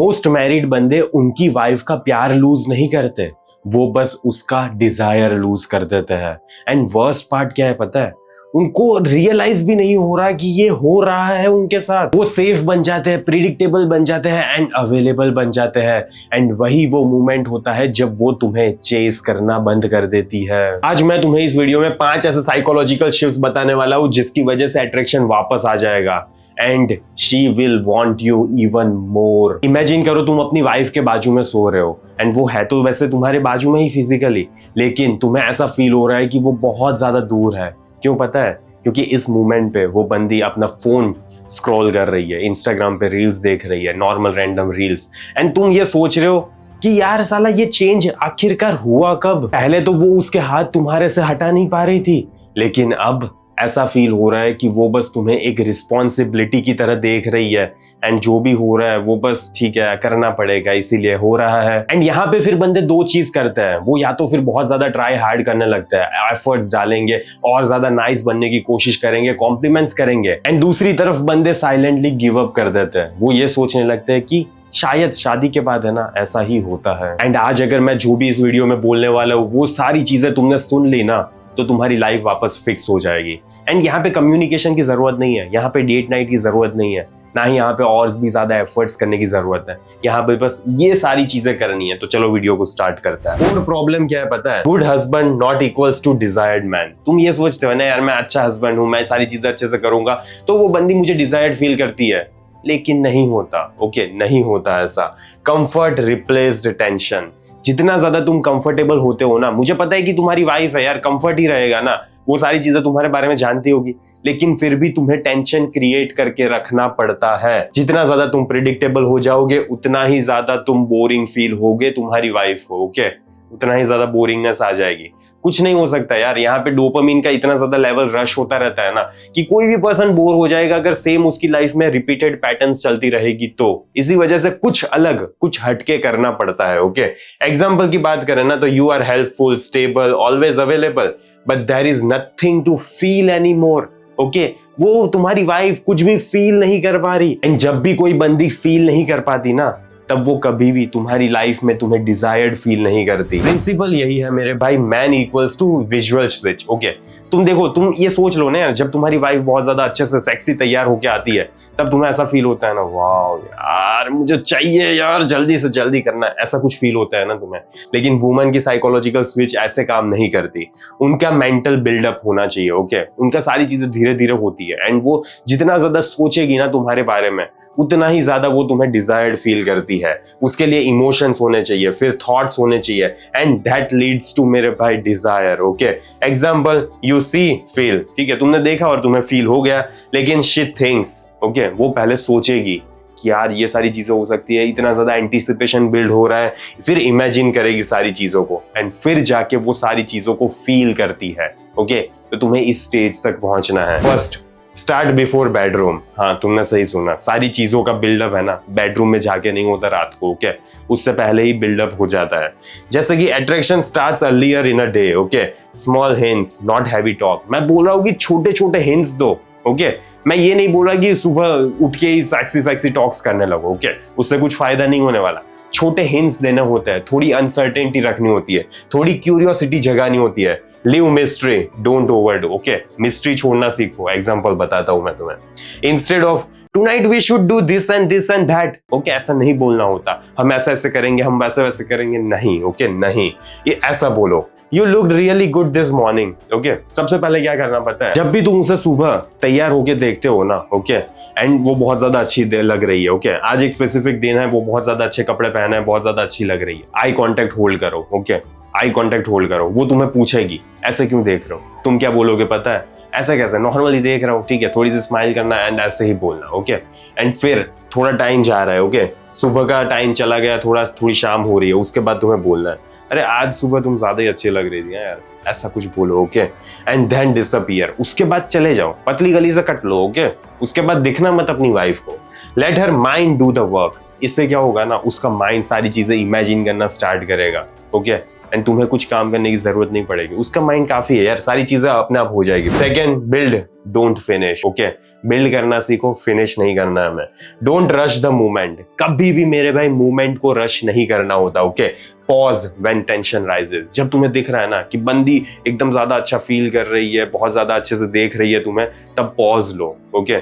Most married बंदे उनकी wife का प्यार लूज नहीं करते, वो बस उसका डिजायर लूज कर देते हैं। एंड वर्स्ट पार्ट क्या है पता है, उनको रियलाइज भी नहीं हो रहा कि ये हो रहा है उनके साथ। वो सेफ बन जाते हैं, प्रिडिक्टेबल बन जाते हैं एंड अवेलेबल बन जाते हैं। एंड वही वो मोमेंट होता है जब वो तुम्हें चेस करना बंद कर देती है। आज मैं तुम्हें इस वीडियो में 5 ऐसे साइकोलॉजिकल शिफ्ट्स बताने वाला हूं जिसकी वजह से अट्रैक्शन वापस आ जाएगा and she will want you even more. Imagine करो तुम अपनी वाइफ के बाजू में सो रहे हो एंड वो है तो वैसे तुम्हारे बाजू में ही फिजिकली, लेकिन तुम्हें ऐसा फील हो रहा है कि वो बहुत ज्यादा दूर है। क्यों पता है? क्योंकि इस मोमेंट पे वो बंदी अपना फोन स्क्रॉल कर रही है, इंस्टाग्राम पे रील्स देख रही है, नॉर्मल रैंडम रील्स, एंड तुम ये सोच रहे हो कि यार साला ये चेंज आखिरकार हुआ कब? पहले तो वो उसके हाथ तुम्हारे से हटा नहीं पा रही थी, लेकिन अब ऐसा फील हो रहा है कि वो बस तुम्हें एक रिस्पॉन्सिबिलिटी की तरह देख रही है एंड जो भी हो रहा है वो बस ठीक है करना पड़ेगा इसीलिए हो रहा है। एंड यहाँ पे फिर बंदे दो चीज करते हैं, वो या तो फिर बहुत ज्यादा ट्राई हार्ड करने लगते हैं, एफर्ट्स डालेंगे और ज्यादा नाइस बनने की कोशिश करेंगे, कॉम्प्लीमेंट्स करेंगे, एंड दूसरी तरफ बंदे साइलेंटली गिव अप कर देते हैं। वो ये सोचने लगते हैं कि शायद शादी के बाद है ना ऐसा ही होता है। एंड आज अगर मैं जो भी इस वीडियो में बोलने वाला हूँ वो सारी चीजें तुमने सुन ली ना तो तुम्हारी लाइफ वापस फिक्स हो जाएगी। एंड यहाँ पे कम्युनिकेशन की जरूरत नहीं है, यहाँ पे डेट नाइट की जरूरत नहीं है, ना ही यहाँ पे और भी ज्यादा एफर्ट्स करने की जरूरत है। यहाँ पे बस ये सारी चीजें करनी है। तो चलो वीडियो को स्टार्ट करता है। और प्रॉब्लम क्या है पता है? Good husband not equals to desired man. तुम ये सोचते हो ना यार मैं अच्छा हस्बैंड हूँ, मैं सारी चीजें अच्छे से करूंगा तो वो बंदी मुझे डिजायर्ड फील करती है, लेकिन नहीं होता। ओके नहीं होता ऐसा। Comfort replaced tension. जितना ज्यादा तुम कंफर्टेबल होते हो ना, मुझे पता है कि तुम्हारी वाइफ है यार, कंफर्ट ही रहेगा ना, वो सारी चीजें तुम्हारे बारे में जानती होगी, लेकिन फिर भी तुम्हें टेंशन क्रिएट करके रखना पड़ता है। जितना ज्यादा तुम प्रिडिक्टेबल हो जाओगे उतना ही ज्यादा तुम बोरिंग फील होगे तुम्हारी वाइफ को। ओके उतना ही ज्यादा बोरिंगनेस आ जाएगी। कुछ नहीं हो सकता यार, यहाँ पे डोपामिन का इतना ज्यादा लेवल रश होता रहता है ना कि कोई भी पर्सन बोर हो जाएगा अगर सेम उसकी लाइफ में रिपीटेड पैटर्न्स चलती रहेगी तो। इसी वजह से कुछ अलग कुछ हटके करना पड़ता है। ओके एग्जाम्पल की बात करें ना तो you are helpful, stable, always available, but there is nothing to feel any more. Okay वो तुम्हारी वाइफ कुछ भी फील नहीं कर पा रही, एंड जब भी कोई बंदी फील नहीं कर पाती ना तब वो कभी भी तुम्हारी लाइफ में तुम्हें डिजायर्ड फील नहीं करती। प्रिंसिपल यही है मेरे भाई, man equals to visual switch. Okay तुम देखो, तुम ये सोच लो ना यार, जब तुम्हारी वाइफ बहुत ज्यादा अच्छे से सेक्सी तैयार होके आती है तब तुम्हें ऐसा फील होता है ना, वाह यार मुझे चाहिए यार जल्दी से जल्दी करना है, ऐसा कुछ फील होता है ना तुम्हें। लेकिन वुमन की साइकोलॉजिकल स्विच ऐसे काम नहीं करती, उनका मेंटल बिल्डअप होना चाहिए। ओके उनका सारी चीजें धीरे धीरे होती है एंड वो जितना ज्यादा सोचेगी ना तुम्हारे बारे में उतना ही ज्यादा वो तुम्हें डिजायर्ड फील करती है। उसके लिए इमोशंस होने चाहिए, फिर थॉट्स होने चाहिए, एंड दैट लीड्स टू मेरे भाई desire. Okay example you see feel, ठीक है तुमने देखा और तुम्हें फील हो गया, लेकिन शी थिंक्स, ओके वो पहले सोचेगी कि यार ये सारी चीजें हो सकती है, इतना ज्यादा एंटीसिपेशन बिल्ड हो रहा है, फिर इमेजिन करेगी सारी चीजों को एंड फिर जाके वो सारी चीजों को फील करती है। ओके तो तुम्हें इस स्टेज तक पहुंचना है। First start before bedroom. हाँ तुमने सही सुना, सारी चीजों का बिल्डअप है ना बेडरूम में जाके नहीं होता रात को। ओके उससे पहले ही बिल्डअप हो जाता है। जैसे कि attraction starts earlier in a day. Okay small hints not heavy talk. मैं बोल रहा हूँ कि छोटे छोटे हिंट्स दो। ओके मैं ये नहीं बोल रहा कि सुबह उठ के ही सेक्सी सेक्सी टॉक्स करने लगो। ओके उससे कुछ फायदा नहीं होने वाला। छोटे हिंट्स देना होता है, थोड़ी अनसर्टेनिटी रखनी होती है, थोड़ी क्यूरियोसिटी जगानी होती है। Live mystery don't overdo. Okay mystery छोड़ना सीखो। एग्जांपल बताता हूं मैं तुम्हें। Instead of tonight we should do this and that, okay ऐसा नहीं बोलना होता, हम ऐसा ऐसे करेंगे, हम वैसे वैसे करेंगे, नहीं। ओके नहीं, ये ऐसा बोलो, you looked really good this morning. Okay सबसे पहले क्या करना पड़ता है, जब भी तुम उसे सुबह तैयार होके देखते हो ना, ओके एंड वो बहुत ज्यादा अच्छी लग रही है, ओके आज एक स्पेसिफिक दिन है, वो बहुत ज्यादा अच्छे कपड़े पहने हैं, बहुत ज्यादा अच्छी लग रही है, आई कॉन्टेक्ट होल्ड करो। ओके आई कॉन्टेक्ट होल्ड करो। वो तुम्हें पूछेगी ऐसे क्यों देख रहे हो, तुम क्या बोलोगे पता है, ऐसा कैसे, नॉर्मली देख रहा हूँ, ठीक है थोड़ी सी स्माइल करना एंड ऐसे ही बोलना। ओके एंड फिर थोड़ा टाइम जा रहा है, ओके सुबह का टाइम चला गया, थोड़ी शाम हो रही है, उसके बाद तुम्हें बोलना है अरे आज सुबह तुम ज्यादा ही अच्छी लग रही थी यार, ऐसा कुछ बोलो। Okay and then disappear. उसके बाद चले जाओ, पतली गली से कट लो। ओके उसके बाद दिखना मत अपनी वाइफ को। Let her mind do the work. इससे क्या होगा ना, उसका माइंड सारी चीजें इमेजिन करना स्टार्ट करेगा। ओके एंड तुम्हें कुछ काम करने की जरूरत नहीं पड़ेगी। उसका माइंड काफी है यार, सारी चीजें अपने आप हो जाएगी। Second, build don't finish. Okay, build करना सीखो, फिनिश नहीं करना है हमें। डोंट रश द मूवमेंट, कभी भी मेरे भाई मूवमेंट को रश नहीं करना होता। Okay, pause when tension rises. जब तुम्हें दिख रहा है ना कि बंदी एकदम ज्यादा अच्छा फील कर रही है, बहुत ज्यादा अच्छे से देख रही है तुम्हें, तब पॉज लो। ओके,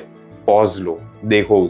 पॉज लो, देखो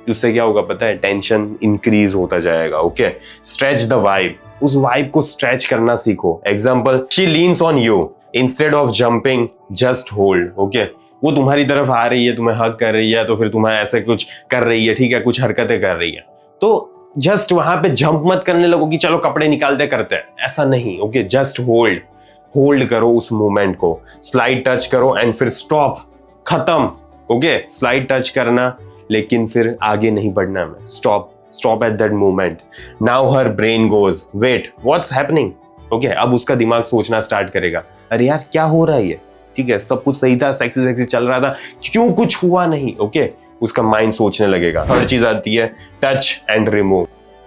उससे क्या होगा पता है, टेंशन इंक्रीज होता जाएगा। ओके, स्ट्रेच द वाइब, उस वाइब को स्ट्रेच करना सीखो। Example, she leans on you instead of jumping, just hold. Okay, वो तुम्हारी तरफ आ रही है, तुम्हें हग कर रही है, तो फिर तुम्हें ऐसे कुछ कर रही है, ठीक है, कुछ हरकतें कर रही है, तो जस्ट वहां पे जंप मत करने लगो कि चलो कपड़े निकालते करते हैं, ऐसा नहीं। ओके, जस्ट होल्ड करो उस मोमेंट को, स्लाइड टच करो एंड फिर स्टॉप, खत्म। ओके, स्लाइड टच करना लेकिन फिर आगे नहीं बढ़ना है, stop at that moment. Now her brain goes, wait what's happening. Okay, अब उसका दिमाग सोचना स्टार्ट करेगा, अरे यार क्या हो रहा है ये, ठीक है, सब कुछ सही था, सेक्सी चल रहा था, क्यों कुछ हुआ नहीं। ओके, उसका माइंड सोचने लगेगा। हर चीज आती है, टच एंड रिमूव,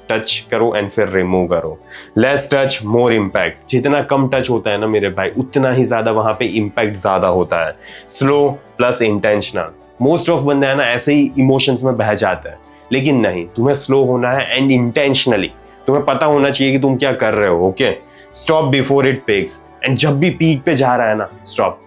टच करो एंड फिर रिमूव करो। लेस टच मोर इम्पैक्ट, जितना कम टच होता है ना मेरे भाई, उतना ही ज्यादा वहां पे इम्पैक्ट ज्यादा होता है। Slow plus intentional, most of बंदे है ना ऐसे ही इमोशंस में बह जाते हैं, लेकिन नहीं, तुम्हें स्लो होना है एंड इंटेंशनली, तुम्हें पता होना चाहिए कि तुम क्या कर रहे हो। Okay, stop before it peaks, and जब भी पीक पे जा रहा है ना, स्टॉप,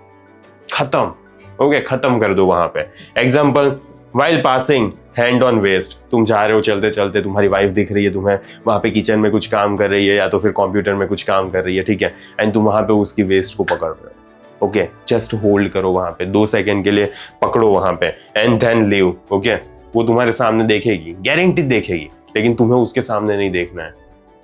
खत्म। ओके, खत्म कर दो वहां पे। Example, while passing hand on waist, तुम जा रहे हो चलते चलते, तुम्हारी वाइफ दिख रही है तुम्हें वहां पे किचन में कुछ काम कर रही है या तो फिर कंप्यूटर में कुछ काम कर रही है, ठीक है, एंड तुम वहां पे उसकी वेस्ट को पकड़ रहे हो। ओके, जस्ट होल्ड करो वहां पे 2 सेकंड के लिए, पकड़ो वहां पे एंड देन लीव। ओके, वो तुम्हारे सामने देखेगी, गारंटी देखेगी, लेकिन तुम्हें उसके सामने नहीं देखना है।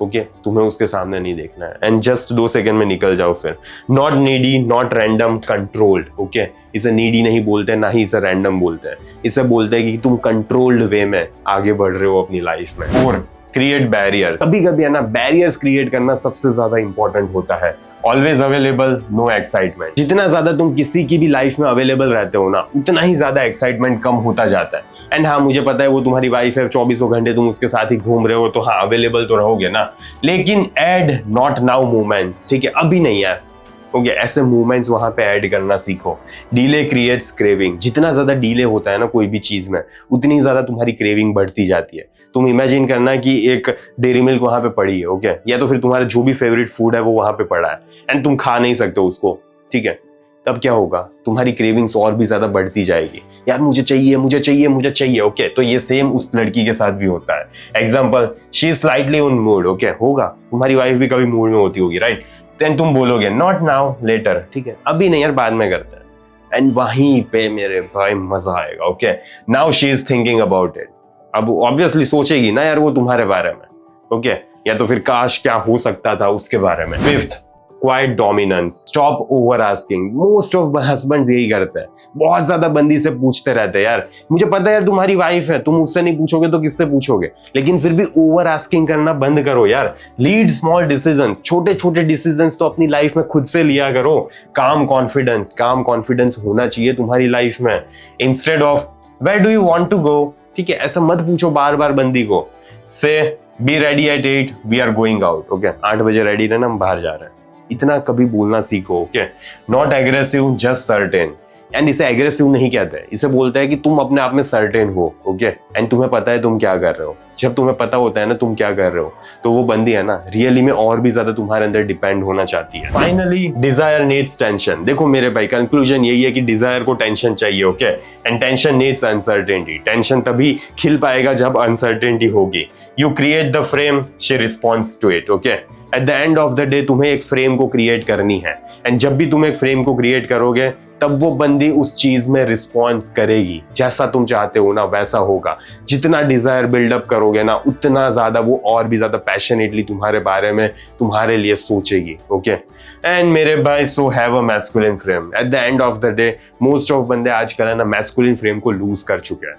ओके, तुम्हें उसके सामने नहीं देखना है एंड जस्ट 2 सेकंड में निकल जाओ फिर। Not needy, not random, controlled. Okay, इसे नीडी नहीं बोलते, ना ही इसे रैंडम बोलते हैं, इसे बोलते हैं कि तुम कंट्रोल्ड वे में आगे बढ़ रहे हो अपनी लाइफ में। और क्रिएट बैरियर्स, कभी कभी है ना बैरियर्स क्रिएट करना सबसे ज्यादा इंपॉर्टेंट होता है। ऑलवेज अवेलेबल, नो एक्साइटमेंट, जितना ज्यादा तुम किसी की भी लाइफ में अवेलेबल रहते हो ना, उतना ही ज्यादा एक्साइटमेंट कम होता जाता है। एंड हाँ, मुझे पता है वो तुम्हारी वाइफ है, 24 घंटे तुम उसके साथ ही घूम रहे हो, तो हाँ अवेलेबल तो रहोगे ना, लेकिन एड नॉट नाउ मोमेंट्स, ठीक है, अभी नहीं यार। ओके, ऐसे मूवमेंट्स वहां पे ऐड करना सीखो। डिले क्रिएट्स क्रेविंग, जितना ज्यादा डिले होता है ना कोई भी चीज में, उतनी ज्यादा तुम्हारी क्रेविंग बढ़ती जाती है। तुम इमेजिन करना कि एक डेयरी मिल्क वहां पे पड़ी है, ओके, या तो फिर तुम्हारा जो भी फेवरेट फूड है वो वहां पे पड़ा है एंड तुम खा नहीं सकते उसको, ठीक है, तब क्या होगा, तुम्हारी क्रेविंग्स और भी ज्यादा बढ़ती जाएगी, यार मुझे चाहिए मुझे चाहिए मुझे चाहिए। ओके, तो ये सेम उस लड़की के साथ भी होता है। Example, she is slightly on mood. Okay, होगा, तुम्हारी वाइफ भी कभी मूड में होती होगी, राइट, देन तुम बोलोगे नॉट नाउ, लेटर, ठीक है, अभी नहीं यार, बाद में करते हैं, एंड वहीं पे मेरे भाई मजा आएगा। Okay, now she is thinking about it, अब ऑब्वियसली सोचेगी ना यार वो तुम्हारे बारे में। ओके, या तो फिर काश क्या हो सकता था उसके बारे में। Fifth, quiet dominance, stop over asking. Most of husbands यही करते हैं, बहुत ज्यादा बंदी से पूछते रहते हैं, यार मुझे पता है यार तुम्हारी वाइफ है, तुम उससे नहीं पूछोगे तो किससे पूछोगे, लेकिन फिर भी ओवर आस्किंग करना बंद करो यार। लीड स्मॉल डिसीजन, छोटे छोटे डिसीजंस तो अपनी लाइफ में खुद से लिया करो। काम कॉन्फिडेंस होना चाहिए तुम्हारी लाइफ में। Instead of where do you want to go, ठीक है, ऐसा मत पूछो बार बार बंदी को। Say be ready at 8, we are going out. Okay, 8 बजे रेडी रहना, हम बाहर जा रहे हैं, इतना कभी बोलना सीखो। Okay, not aggressive, just certain, and इसे एग्रेसिव नहीं कहते हैं, इसे बोलते हैं कि तुम अपने आप में सर्टेन हो। ओके, एंड तुम्हें पता है तुम क्या कर रहे हो। जब तुम्हें पता होता है ना तुम क्या कर रहे हो, तो वो बंदी है ना रियली में और भी ज्यादा तुम्हारे अंदर डिपेंड होना चाहती है। Finally, desire needs tension. देखो मेरे भाई, कंक्लूजन यही है कि डिजायर को टेंशन चाहिए। Okay, and tension needs uncertainty, tension तभी खिल पाएगा जब अनसर्टेनिटी होगी। You create the frame, she responds to it. Okay, at the end of the day तुम्हें एक फ्रेम को क्रिएट करनी है, एंड जब भी तुम एक फ्रेम को क्रिएट करोगे तब वो बंदी उस चीज में रिस्पॉन्स करेगी, जैसा तुम चाहते हो ना वैसा होगा। जितना डिजायर बिल्डअप करोगे ना, उतना ज्यादा वो और भी ज्यादा पैशनेटली तुम्हारे बारे में, तुम्हारे लिए सोचेगी। ओके, एंड मेरे भाई, so have a masculine frame. Eight the end of the day most of बंदे आजकल है ना मैस्कुलिन फ्रेम को लूज कर चुके हैं,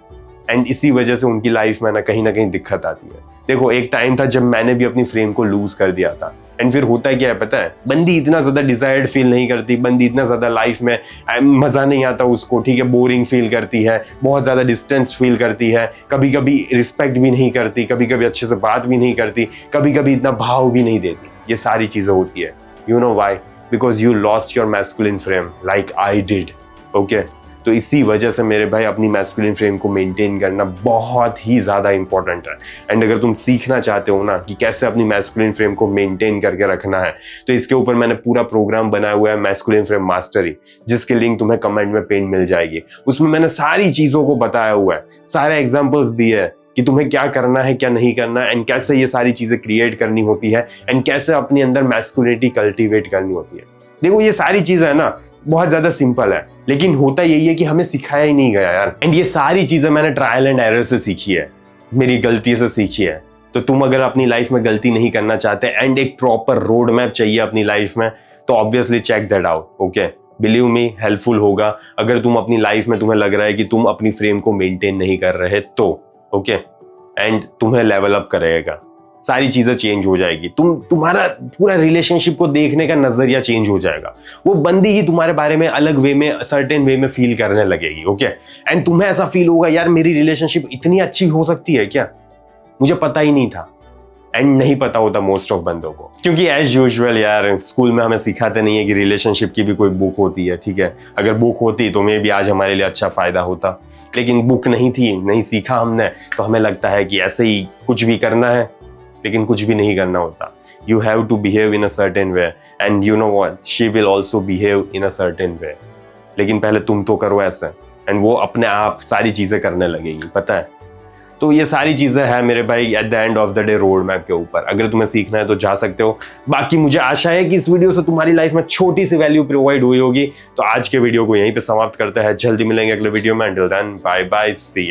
एंड इसी वजह से उनकी लाइफ में ना कहीं दिक्कत आती है। देखो, एक टाइम था जब मैंने भी अपनी फ्रेम को लूज कर दिया था, एंड फिर होता क्या है पता है, बंदी इतना ज्यादा डिजायर्ड फील नहीं करती, बंदी इतना ज्यादा लाइफ में मजा नहीं आता उसको, ठीक है, बोरिंग फील करती है, बहुत ज्यादा डिस्टेंस फील करती है, कभी कभी रिस्पेक्ट भी नहीं करती, कभी कभी अच्छे से बात भी नहीं करती, कभी कभी इतना भाव भी नहीं देती। ये सारी चीजें होती है। You know why? Because you lost your masculine frame like I did. Okay, तो इसी वजह से मेरे भाई अपनी मैस्कुलिन फ्रेम को मेंटेन करना बहुत ही ज़्यादा इंपॉर्टेंट है। एंड अगर तुम सीखना चाहते हो ना कि कैसे अपनी मैस्कुलिन फ्रेम को मेंटेन करके रखना है, तो इसके ऊपर मैंने पूरा प्रोग्राम बनाया हुआ है, मैस्कुलिन फ्रेम मास्टरी, जिसकी लिंक तुम्हें कमेंट में पिन मिल जाएगी। उसमें मैंने सारी चीज़ों को बताया हुआ है, सारे एग्जाम्पल्स दिए हैं कि तुम्हें क्या करना है क्या नहीं करना है, एंड कैसे ये सारी चीज़ें क्रिएट करनी होती है, एंड कैसे अपने अंदर मैस्कुलिनिटी कल्टिवेट करनी होती है। देखो ये सारी चीज़ें है ना बहुत ज्यादा सिंपल है, लेकिन होता यही है कि हमें सिखाया ही नहीं गया यार। एंड ये सारी चीजें मैंने ट्रायल एंड एरर से सीखी है, मेरी गलती से सीखी है। तो तुम अगर अपनी लाइफ में गलती नहीं करना चाहते एंड एक प्रॉपर रोड मैप चाहिए अपनी लाइफ में, तो obviously check that out. Okay, believe me, helpful होगा अगर तुम अपनी लाइफ में तुम्हें लग रहा है कि तुम अपनी फ्रेम को मेंटेन नहीं कर रहे तो। ओके, एंड तुम्हें लेवल अप करेगा, सारी चीजें चेंज हो जाएगी, तुम्हारा पूरा रिलेशनशिप को देखने का नजरिया चेंज हो जाएगा। वो बंदी ही तुम्हारे बारे में अलग वे में, सर्टेन वे में फील करने लगेगी। ओके, एंड तुम्हें ऐसा फील होगा यार मेरी रिलेशनशिप इतनी अच्छी हो सकती है क्या, मुझे पता ही नहीं था। एंड नहीं पता होता मोस्ट ऑफ बंदों को, क्योंकि एज यूजुअल यार स्कूल में हमें सिखाते नहीं है कि रिलेशनशिप की भी कोई बुक होती है। ठीक है, अगर बुक होती तो मे भी आज हमारे लिए अच्छा फायदा होता, लेकिन बुक नहीं थी, नहीं सीखा हमने, तो हमें लगता है कि ऐसे ही कुछ भी करना है, लेकिन कुछ भी नहीं करना होता। You have to behave in a certain way, and you know what, she will also behave in a certain way. लेकिन पहले तुम तो करो ऐसे, एंड वो अपने आप सारी चीजें करने लगेगी, पता है। तो ये सारी चीजें हैं मेरे भाई eight the end of the day road map के ऊपर। अगर तुम्हें सीखना है तो जा सकते हो। बाकी मुझे आशा है कि इस वीडियो से तुम्हारी लाइफ में छोटी सी वैल्यू प्रोवाइड हुई होगी। तो आज के वीडियो को यहीं पे समाप्त करते हैं, जल्दी मिलेंगे अगले वीडियो में। अंटिल देन बाय बाय, सी या।